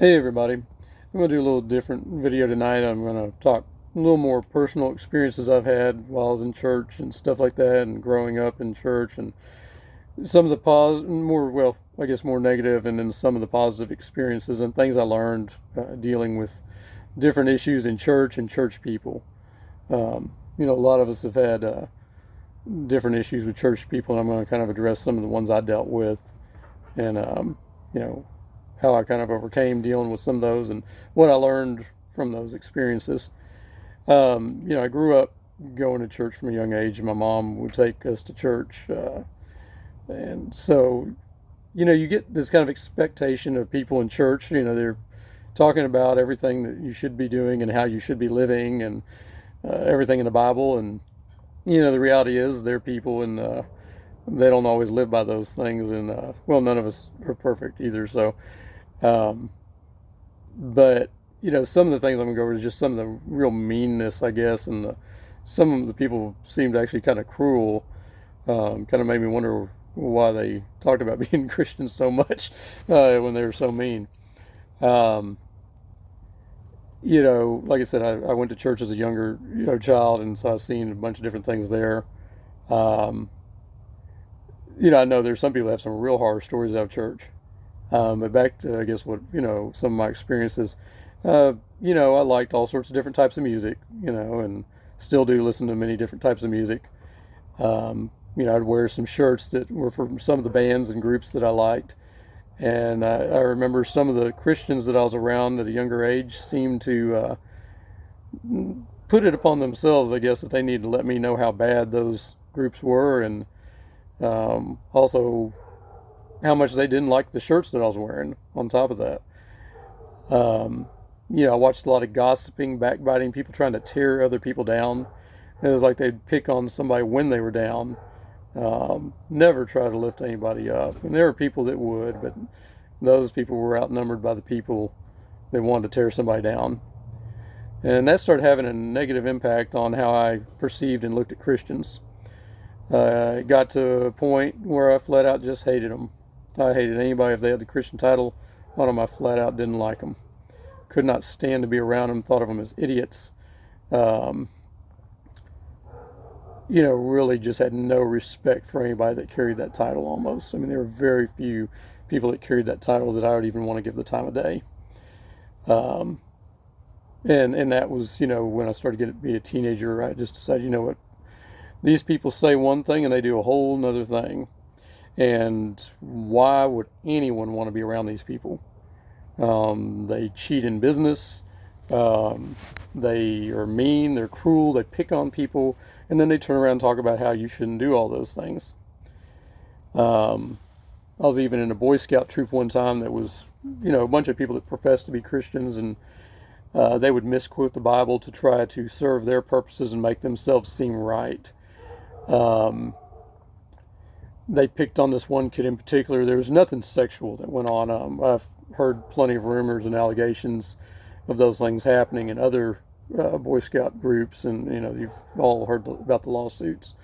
Hey everybody, I'm going to do a little different video tonight. I'm going to talk a little more personal experiences I've had while I was in church and stuff like that, and growing up in church, and some of the I guess more negative, and then some of the positive experiences and things I learned dealing with different issues in church and church people. A lot of us have had different issues with church people, and I'm going to kind of address some of the ones I dealt with, and you know, how I kind of overcame dealing with some of those and what I learned from those experiences. I grew up going to church from a young age. My mom would take us to church, and so you get this kind of expectation of people in church. They're talking about everything that you should be doing and how you should be living and everything in the Bible. And the reality is they're people, and they don't always live by those things. And none of us are perfect either. So um, but some of the things I'm gonna go over is just some of the real meanness, I guess, and some of the people seemed actually kind of cruel. Kind of made me wonder why they talked about being Christians so much when they were so mean. Um, like I said, I went to church as a younger child, and so I've seen a bunch of different things there. Um, I know there's some people that have some real horror stories out of church. But back to, I guess, what, some of my experiences, I liked all sorts of different types of music, and still do listen to many different types of music. I'd wear some shirts that were from some of the bands and groups that I liked. And I remember some of the Christians that I was around at a younger age seemed to put it upon themselves, I guess, that they needed to let me know how bad those groups were, and also how much they didn't like the shirts that I was wearing on top of that. Um, I watched a lot of gossiping, backbiting, people trying to tear other people down. It was like they'd pick on somebody when they were down. Never try to lift anybody up. And there were people that would, but those people were outnumbered by the people that wanted to tear somebody down. And that started having a negative impact on how I perceived and looked at Christians. It got to a point where I flat out just hated them. I hated anybody if they had the Christian title on them. I flat out didn't like them. Could not stand to be around them. Thought of them as idiots. Um, really just had no respect for anybody that carried that title almost. I mean, there were very few people that carried that title that I would even want to give the time of day. Um, and that was, when I started getting to be a teenager, I just decided, what, these people say one thing and they do a whole nother thing. And why would anyone want to be around these people? They cheat in business. They are mean. They're cruel. They pick on people. And then they turn around and talk about how you shouldn't do all those things. I was even in a Boy Scout troop one time that was, a bunch of people that professed to be Christians, and they would misquote the Bible to try to serve their purposes and make themselves seem right. Um, they picked on this one kid in particular. There was nothing sexual that went on. I've heard plenty of rumors and allegations of those things happening in other Boy Scout groups, and you've all heard about the lawsuits.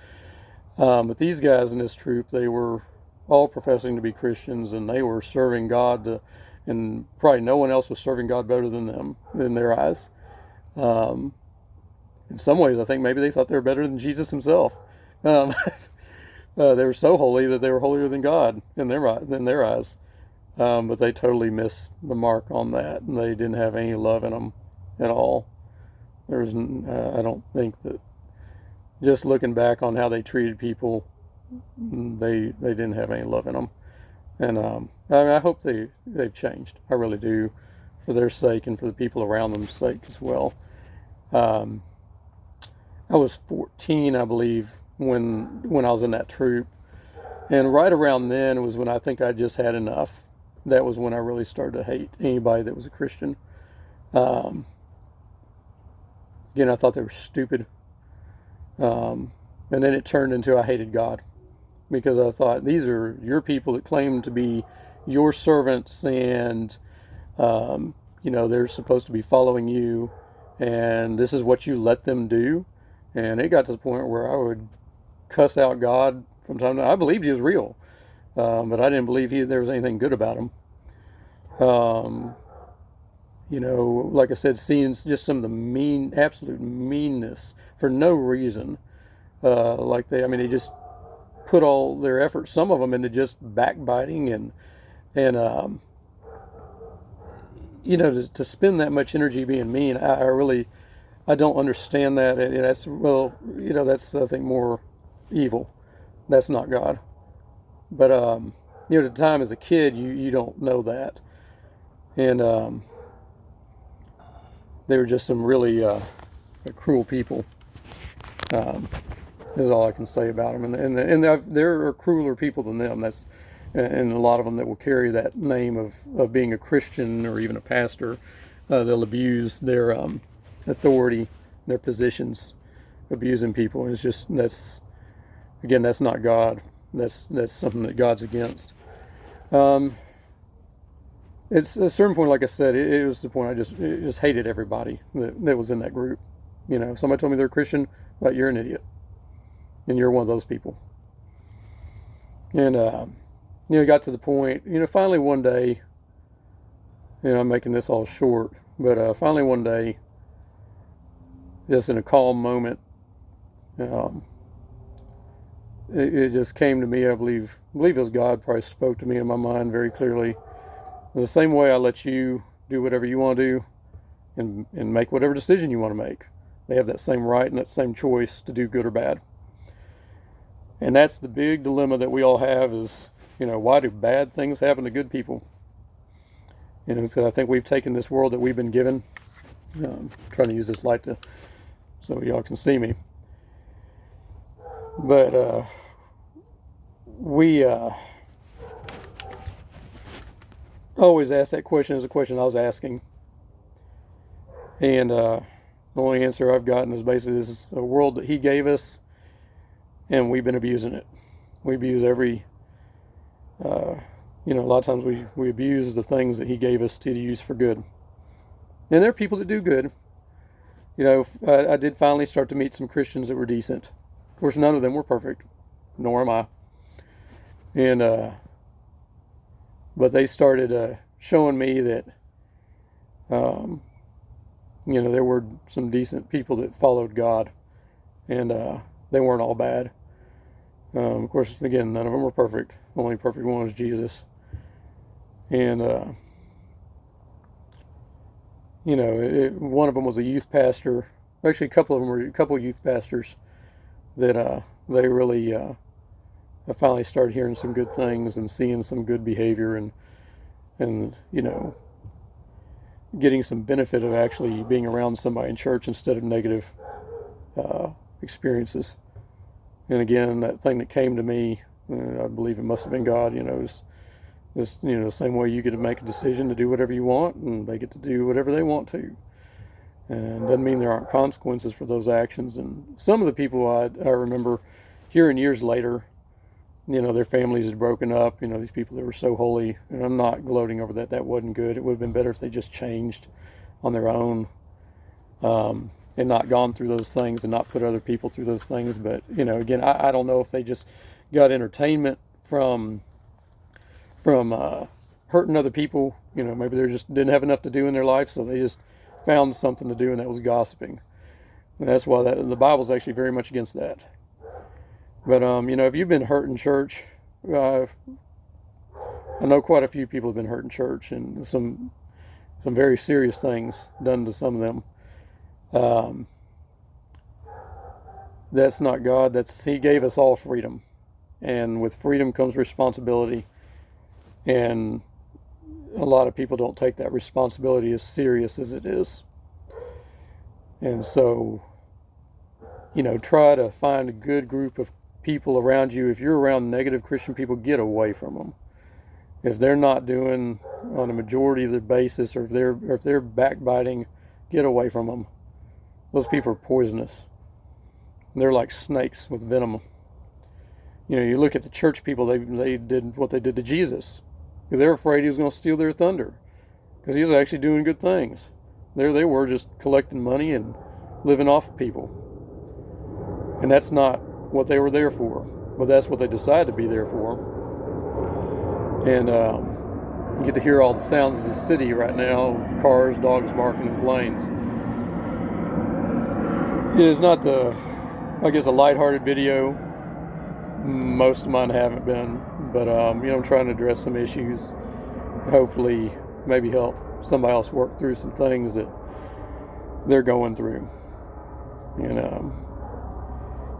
But these guys in this troop, they were all professing to be Christians, and they were serving God, and probably no one else was serving God better than them in their eyes. Um, in some ways, I think maybe they thought they were better than Jesus himself. Um, they were so holy that they were holier than God in their eyes. But they totally missed the mark on that, and they didn't have any love in them at all. I don't think that, just looking back on how they treated people, they didn't have any love in them. And I hope they've changed. I really do, for their sake and for the people around them's sake as well. Um, I was 14, I believe, when I was in that troop, and right around then was when I think I just had enough. That was when I really started to hate anybody that was a Christian. Um, Again, I thought they were stupid. And then it turned into I hated God, because I thought, these are your people that claim to be your servants, and they're supposed to be following you, and this is what you let them do. And it got to the point where I would cuss out God from time to time. I believed he was real, but I didn't believe there was anything good about him. Um, Like I said, seeing just some of the absolute meanness for no reason. They just put all their effort, some of them, into just backbiting and to spend that much energy being mean. I don't understand that, and that's I think more evil. That's not God. But at the time as a kid, you don't know that, and they were just some really cruel people. Is all I can say about them, and there are crueler people than them. And a lot of them that will carry that name of being a Christian or even a pastor. They'll abuse their authority, their positions, abusing people. And that's not God. That's something that God's against. It's a certain point, like I said, it was the point I just hated everybody that was in that group. Somebody told me they're a Christian, but you're an idiot, and you're one of those people. And it got to the point, finally one day, I'm making this all short, but finally one day, just in a calm moment, it just came to me. I believe it was God probably spoke to me in my mind very clearly. The same way I let you do whatever you want to do and make whatever decision you want to make. They have that same right and that same choice to do good or bad. And that's the big dilemma that we all have is, why do bad things happen to good people? So I think we've taken this world that we've been given. I'm trying to use this light so y'all can see me. But we always ask that question as a question I was asking. And the only answer I've gotten is basically this is a world that He gave us, and we've been abusing it. We abuse a lot of times we abuse the things that He gave us to use for good. And there are people that do good. I did finally start to meet some Christians that were decent. Of course, none of them were perfect, nor am I. And but they started showing me that there were some decent people that followed God, and they weren't all bad. Of course, again, none of them were perfect. The only perfect one was Jesus. And one of them was a youth pastor. Actually, a couple of youth pastors that they really I finally started hearing some good things and seeing some good behavior and getting some benefit of actually being around somebody in church instead of negative experiences. And again, that thing that came to me, I believe it must have been God. The same way you get to make a decision to do whatever you want, and they get to do whatever they want to. And doesn't mean there aren't consequences for those actions. And some of the people I remember hearing years later, their families had broken up. These people that were so holy, and I'm not gloating over that. That wasn't good. It would have been better if they just changed on their own, and not gone through those things and not put other people through those things. But again, I don't know if they just got entertainment from hurting other people. Maybe they just didn't have enough to do in their life, so they just found something to do, and that was gossiping. And that's why the Bible's actually very much against that. But if you've been hurt in church, I know quite a few people have been hurt in church, and some very serious things done to some of them. That's not God. He gave us all freedom, and with freedom comes responsibility. And a lot of people don't take that responsibility as serious as it is. And so, try to find a good group of people around you. If you're around negative Christian people, get away from them. If they're not doing on a majority of their basis, or if they're backbiting, get away from them. Those people are poisonous. They're like snakes with venom. You look at the church people, they did what they did to Jesus. Because they're afraid He was going to steal their thunder. Because He was actually doing good things. There they were, just collecting money and living off of people. And that's not what they were there for. But that's what they decided to be there for. And You get to hear all the sounds of the city right now: cars, dogs barking, and planes. It is not I guess, a lighthearted video. Most of mine haven't been, but I'm trying to address some issues. Hopefully, maybe help somebody else work through some things that they're going through. And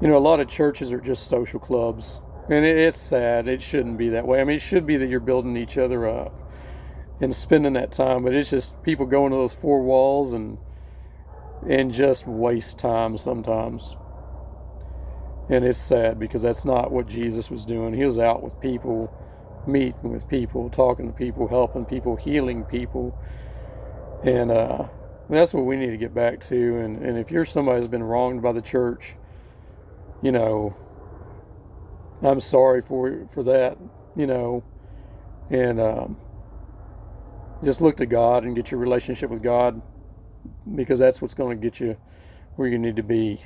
a lot of churches are just social clubs, and it's sad. It shouldn't be that way. I mean, it should be that you're building each other up and spending that time, but it's just people go into those four walls and just waste time sometimes. And it's sad, because that's not what Jesus was doing. He was out with people, meeting with people, talking to people, helping people, healing people. And that's what we need to get back to. And if you're somebody who's been wronged by the church, I'm sorry for that, and just look to God and get your relationship with God, because that's what's going to get you where you need to be.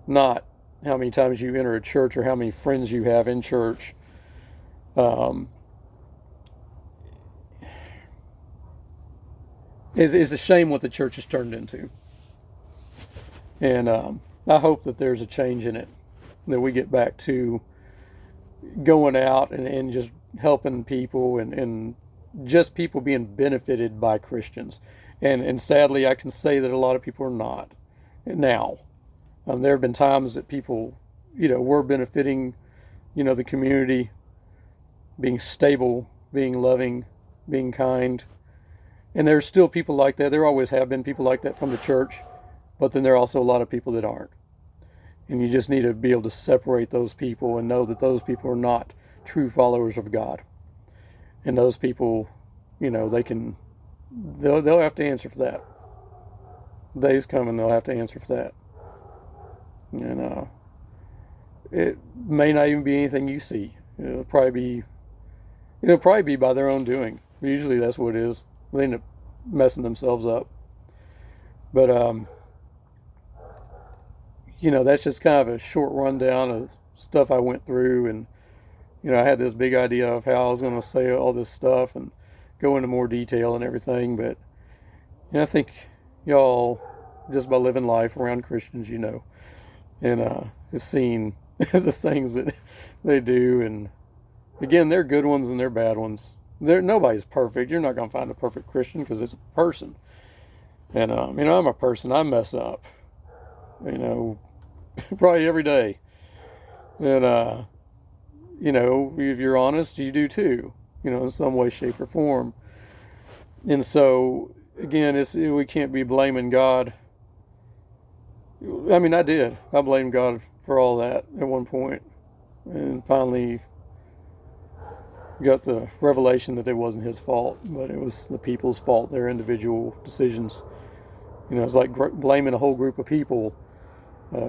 Not how many times you enter a church or how many friends you have in church. It's a shame what the church has turned into. And I hope that there's a change in it, that we get back to going out and just helping people, and just people being benefited by Christians. And sadly, I can say that a lot of people are not now. There have been times that people, were benefiting, the community, being stable, being loving, being kind. And there's still people like that. There always have been people like that from the church. But then there are also a lot of people that aren't. And you just need to be able to separate those people and know that those people are not true followers of God. And those people, they'll have to answer for that. The day's coming, they'll have to answer for that. And it may not even be anything you see. It'll probably be by their own doing. Usually that's what it is. They end up messing themselves up. But that's just kind of a short rundown of stuff I went through. And I had this big idea of how I was going to say all this stuff and go into more detail and everything. But I think y'all, just by living life around Christians, and has seen the things that they do. And again, they're good ones and they're bad ones. Nobody's perfect. You're not going to find a perfect Christian, because it's a person. And I'm a person. I mess up, probably every day. And if you're honest, you do too, in some way, shape, or form. And so again, we can't be blaming God. I mean, I did. I blamed God for all that at one point, and finally got the revelation that it wasn't his fault, but it was the people's fault, their individual decisions. It's like blaming a whole group of people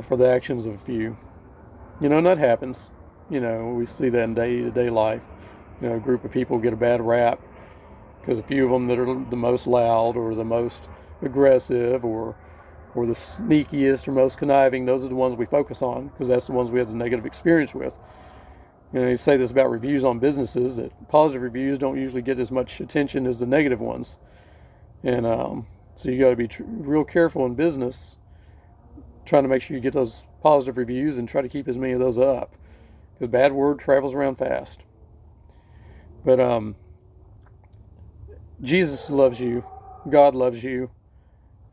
for the actions of a few. And that happens. We see that in day-to-day life. A group of people get a bad rap because a few of them that are the most loud or the most aggressive or the sneakiest or most conniving, those are the ones we focus on, because that's the ones we have the negative experience with. You say this about reviews on businesses, that positive reviews don't usually get as much attention as the negative ones. And so you got to be real careful in business, trying to make sure you get those positive reviews and try to keep as many of those up, because bad word travels around fast. But Jesus loves you. God loves you.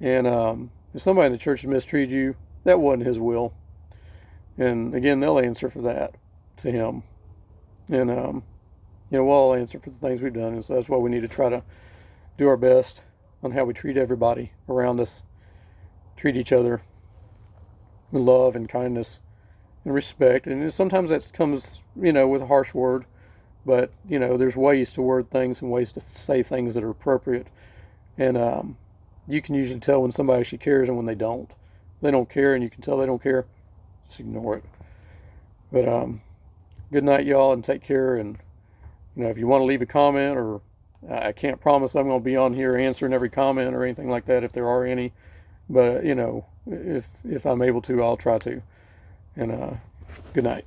And if somebody in the church has mistreated you, that wasn't his will. And again, they'll answer for that to him. And we'll all answer for the things we've done. And so that's why we need to try to do our best on how we treat everybody around us, treat each other with love and kindness and respect. And sometimes that comes, with a harsh word, but there's ways to word things and ways to say things that are appropriate. And you can usually tell when somebody actually cares and when they don't. They don't care, and you can tell they don't care. Just ignore it. But good night, y'all, and take care. And if you want to leave a comment, or I can't promise I'm going to be on here answering every comment or anything like that if there are any. But if I'm able to, I'll try to. And good night.